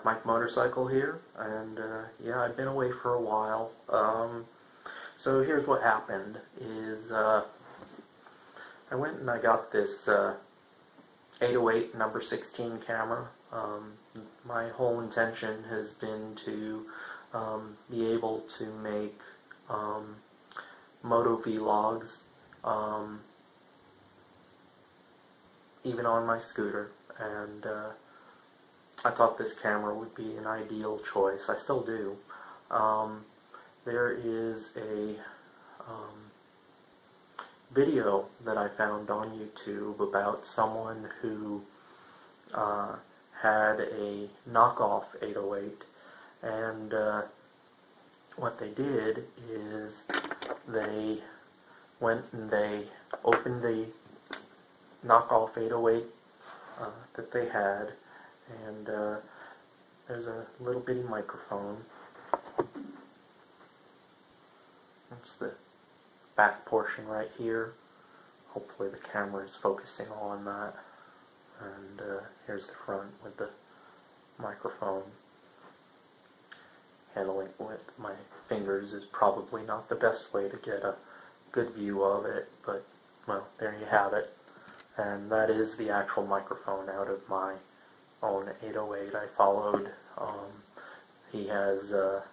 Mike Motorcycle here, and yeah, I've been away for a while. So here's what happened, is I went and I got this 808 number 16 camera. My whole intention has been to be able to make moto-vlogs even on my scooter, and I thought this camera would be an ideal choice. I still do. There is a video that I found on YouTube about someone who had a knockoff 808, and what they did is they went and they opened the knockoff 808 that they had, and there's a little bitty microphone. That's the back portion right here. Hopefully the camera is focusing on that. And here's the front with the microphone. Handling it with my fingers is probably not the best way to get a good view of it, but, well, there you have it. And that is the actual microphone out of my own 808. I followed, he has a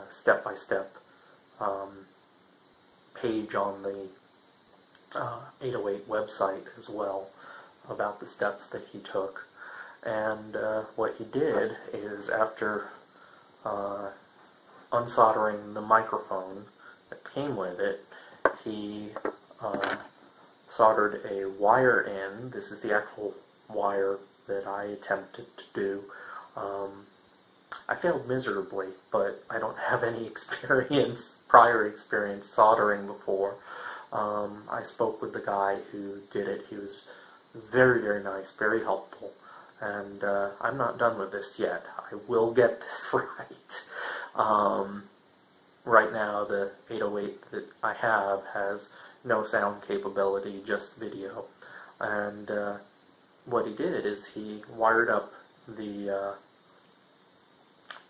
step-by-step page on the 808 website as well about the steps that he took. And what he did is, after unsoldering the microphone that came with it, he soldered a wire in. This is the actual wire that I attempted to do. I failed miserably, but I don't have any prior experience soldering before. I spoke with the guy who did it. He was very, very nice, very helpful, and I'm not done with this yet. I will get this right. Right now, the 808 that I have has no sound capability, just video. And what he did is he wired up the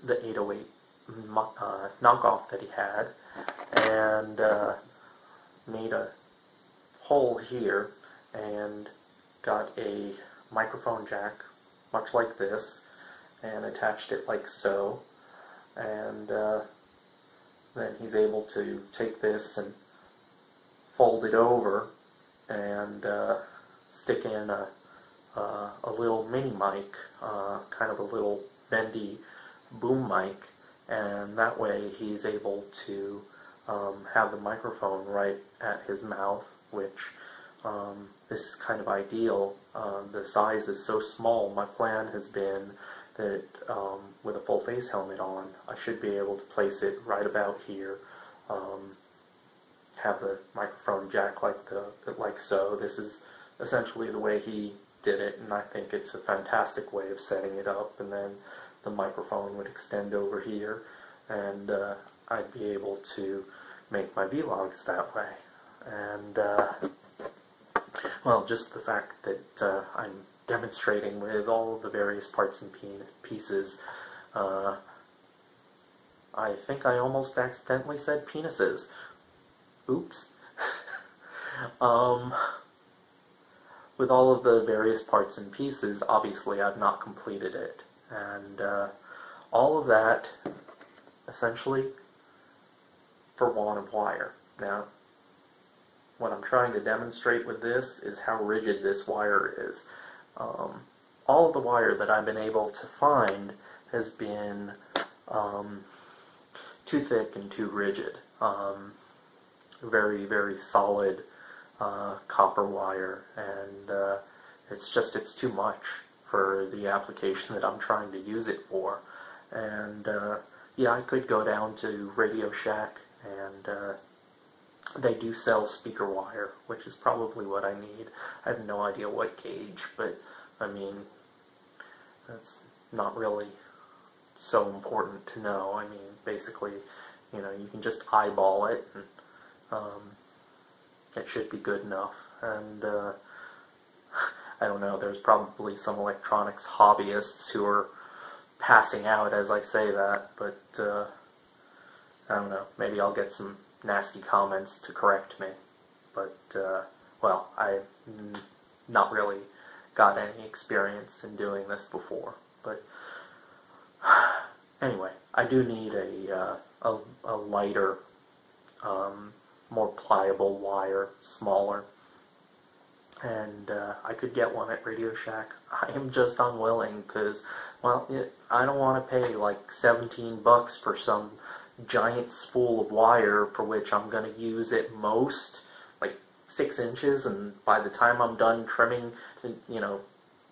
808 knockoff that he had, and made a hole here, and got a microphone jack, much like this, and attached it like so. And then he's able to take this and fold it over and stick in a little mini mic, kind of a little bendy boom mic, and that way he's able to have the microphone right at his mouth, which this is kind of ideal. The size is so small. My plan has been that with a full face helmet on, I should be able to place it right about here, have the microphone jack like so. This is essentially the way he did it, and I think it's a fantastic way of setting it up. And then the microphone would extend over here, and I'd be able to make my vlogs that way. And well, just the fact that I'm demonstrating with all of the various parts and pieces, I think I almost accidentally said penises. Oops. With all of the various parts and pieces, obviously I've not completed it. And all of that, essentially, for want of wire. Now, what I'm trying to demonstrate with this is how rigid this wire is. All of the wire that I've been able to find has been too thick and too rigid. Very, very solid copper wire, and it's too much for the application that I'm trying to use it for. And yeah, I could go down to Radio Shack, and they do sell speaker wire, which is probably what I need. I have no idea what gauge, but I mean, that's not really so important to know. I mean, basically, you know, you can just eyeball it, and it should be good enough. And I don't know, there's probably some electronics hobbyists who are passing out as I say that, but I don't know, maybe I'll get some nasty comments to correct me. But, well, I've not really got any experience in doing this before. But anyway, I do need a lighter, more pliable wire, smaller. And I could get one at Radio Shack. I am just unwilling because, well, I don't want to pay like $17 for some giant spool of wire for which I'm going to use at most like 6 inches, and by the time I'm done trimming, you know,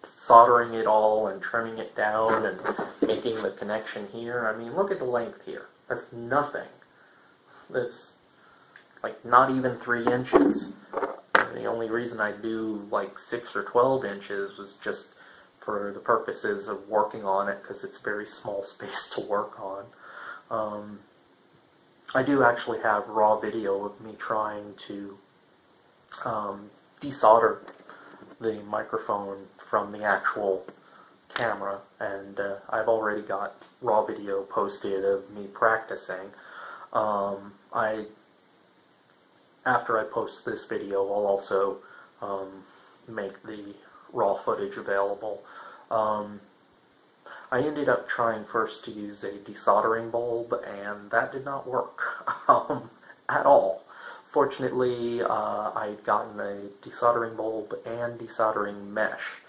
soldering it all and trimming it down and making the connection here, I mean, look at the length here. That's nothing. That's like not even 3 inches. The only reason I do like 6 or 12 inches was just for the purposes of working on it, because it's a very small space to work on. I do actually have raw video of me trying to desolder the microphone from the actual camera, and I've already got raw video posted of me practicing. After I post this video, I'll also make the raw footage available. I ended up trying first to use a desoldering bulb, and that did not work at all. Fortunately, I'd gotten a desoldering bulb and desoldering mesh,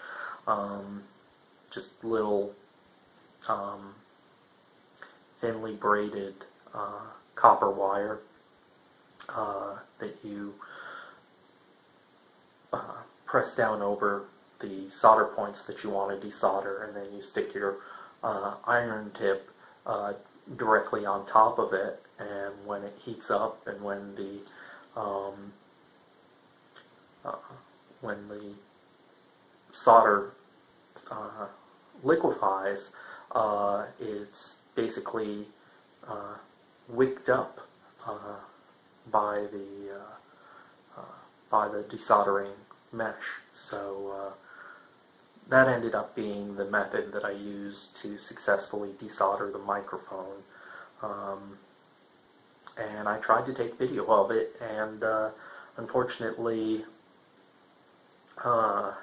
just little thinly braided copper wire that you press down over the solder points that you want to desolder, and then you stick your iron tip directly on top of it, and when it heats up and when the solder liquefies, it's basically wicked up by the desoldering mesh. So that ended up being the method that I used to successfully desolder the microphone. And I tried to take video of it, and unfortunately I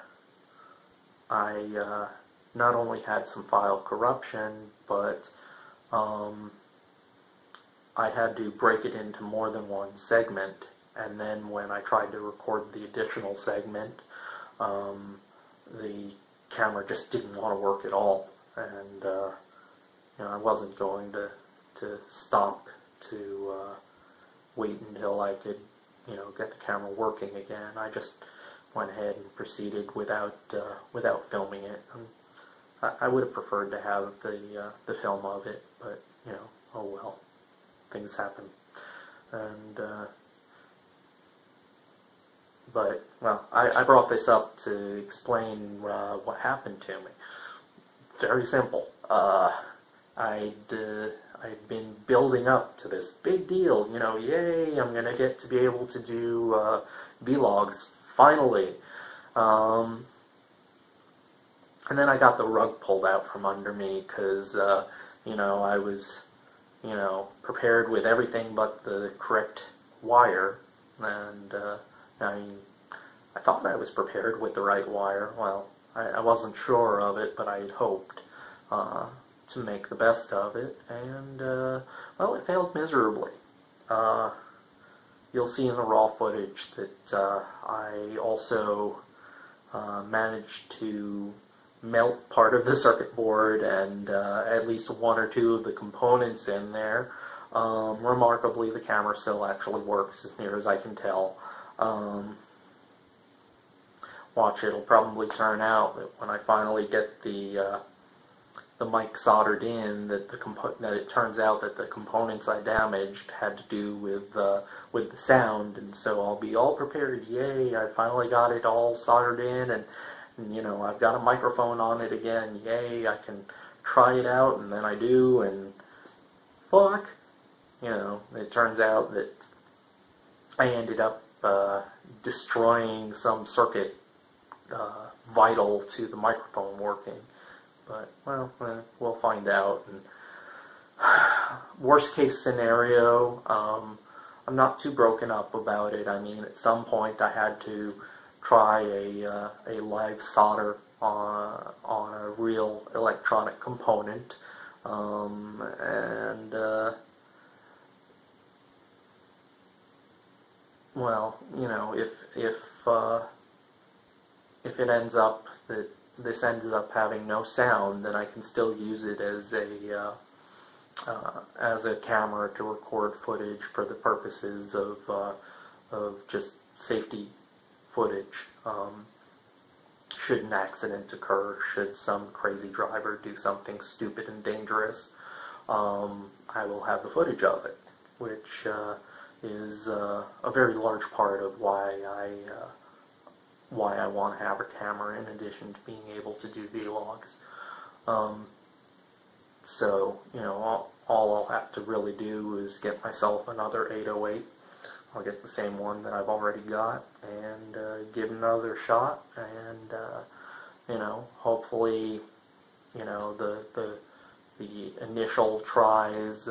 not only had some file corruption, but I had to break it into more than one segment, and then when I tried to record the additional segment, the camera just didn't want to work at all, and you know, I wasn't going to stop to wait until I could, you know, get the camera working again. I just went ahead and proceeded without filming it. I would have preferred to have the film of it, but you know, oh well, things happen. And but well, I brought this up to explain what happened to me. Very simple. I'd been building up to this big deal, you know, yay, I'm gonna get to be able to do vlogs finally. And then I got the rug pulled out from under me because, you know, I was, you know, prepared with everything but the correct wire, and I mean, I thought I was prepared with the right wire. Well, I wasn't sure of it, but I had hoped to make the best of it, and well, it failed miserably. You'll see in the raw footage that I also managed to melt part of the circuit board and at least one or two of the components in there. Remarkably, the camera still actually works as near as I can tell. Watch, it'll probably turn out that when I finally get the mic soldered in, that it turns out that the components I damaged had to do with the sound, and so I'll be all prepared. Yay! I finally got it all soldered in, and you know, I've got a microphone on it again. Yay! I can try it out, and then I do, and fuck, you know, it turns out that I ended up destroying some circuit vital to the microphone working. But, well, we'll find out. And worst case scenario, I'm not too broken up about it. I mean, at some point I had to try a live solder on a real electronic component, and well, you know, if it ends up that this ends up having no sound, then I can still use it as a camera to record footage for the purposes of just safety footage. Should an accident occur, should some crazy driver do something stupid and dangerous, I will have the footage of it, which is a very large part of why I want to have a camera in addition to being able to do vlogs. So, you know, all I'll have to really do is get myself another 808. I'll get the same one that I've already got and give it another shot, and you know, hopefully, you know, the initial tries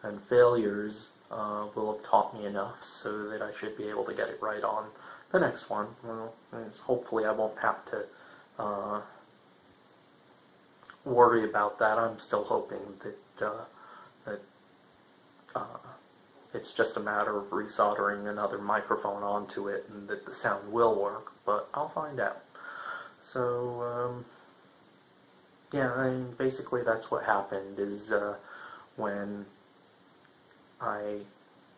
and failures will have taught me enough so that I should be able to get it right on the next one. Well, hopefully I won't have to worry about that. I'm still hoping that it's just a matter of resoldering another microphone onto it and that the sound will work, but I'll find out. So, yeah, I mean, basically that's what happened is when I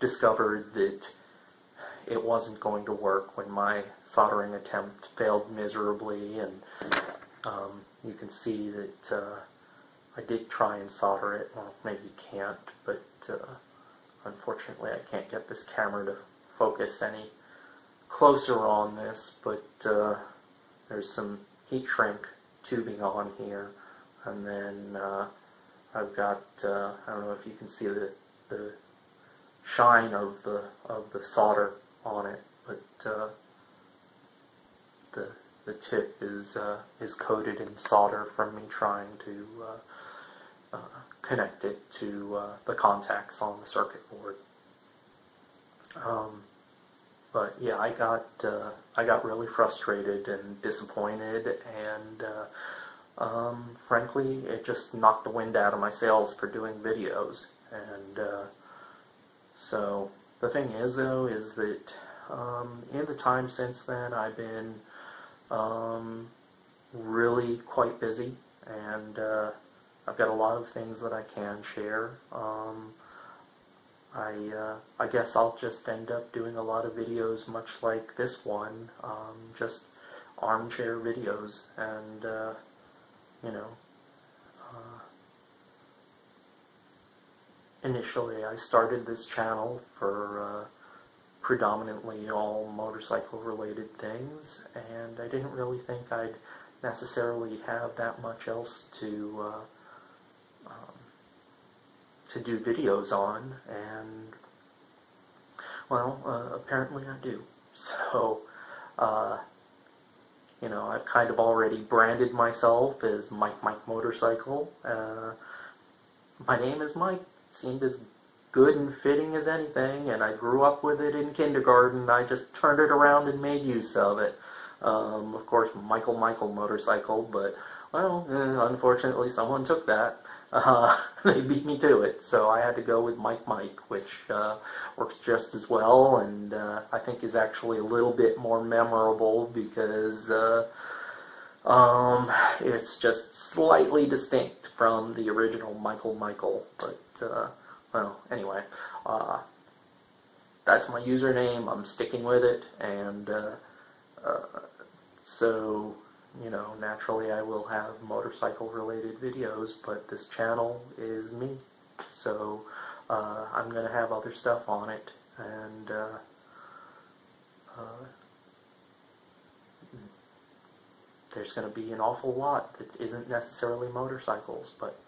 discovered that it wasn't going to work, when my soldering attempt failed miserably, and you can see that I did try and solder it. Well, maybe you can't, but unfortunately I can't get this camera to focus any closer on this, but there's some heat shrink tubing on here, and then I've got, I don't know if you can see the shine of the solder on it, but the tip is coated in solder from me trying to connect it to the contacts on the circuit board. But yeah, I got really frustrated and disappointed, and frankly, it just knocked the wind out of my sails for doing videos. And so the thing is, though, is that in the time since then, I've been really quite busy, and I've got a lot of things that I can share. I guess I'll just end up doing a lot of videos much like this one, just armchair videos, and you know, initially I started this channel for predominantly all motorcycle related things, and I didn't really think I'd necessarily have that much else to do videos on, and well, apparently I do. So you know, I've kind of already branded myself as Motorcycle. My name is Mike. Seemed as good and fitting as anything, and I grew up with it in kindergarten. I just turned it around and made use of it. Of course, Michael Motorcycle, but, well, unfortunately someone took that. They beat me to it, so I had to go with Mike, which works just as well, and I think is actually a little bit more memorable because it's just slightly distinct from the original Michael, but well, anyway, that's my username. I'm sticking with it, and so, you know, naturally I will have motorcycle related videos, but this channel is me, so I'm going to have other stuff on it, and there's going to be an awful lot that isn't necessarily motorcycles, but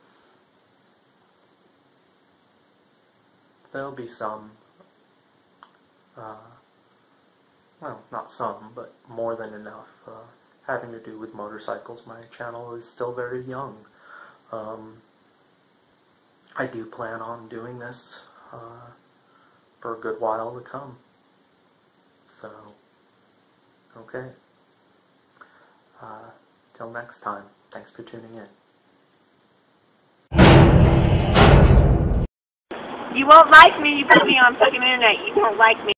there'll be some well, not some, but more than enough, having to do with motorcycles. My channel is still very young. I do plan on doing this for a good while to come. So, okay. Till next time, thanks for tuning in. You won't like me. You put me on fucking internet. You won't like me.